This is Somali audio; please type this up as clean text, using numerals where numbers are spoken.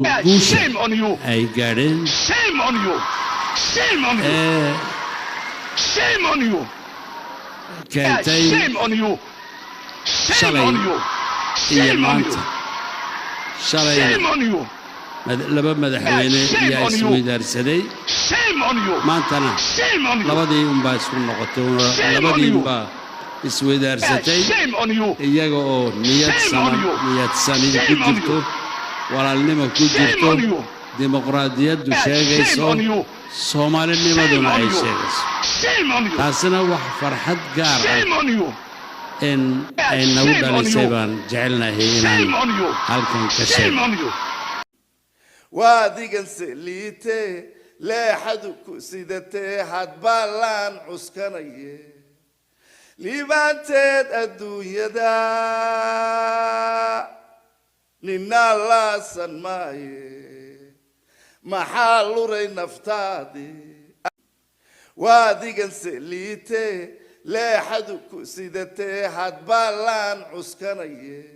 Shame on you. ay gaadheen Shame on you. Shame on you. Shame on you. keentay Shame on you. Shame shalay on you. iyo Shame on you. maanta shalay Shame on you. laba madaxweyne Shame ayaa on you. isweydaarsaday Shame on you. maantana Shame on you. labadii unbaa isku noqotay labadii unbaa isweydaarsatay Shame on you. iyaga oo niyadsani ku jirto walaalnimo ku jirto dimuqraadiyaddu sheegayso soomaalinimaduna ay sheegayso taasina wax farxad gaar ah in ay nagu dhalisay baan jecelnahay inaan halkan ka sheego waadigan seliite leexadu ku sidatee hadbaalaan cuskanaye liibaanteed adduunyada nina laasan maaye maxaa luray naftaadi waadigan seliite leexadu ku sidatee hadbaalaan cuskanaye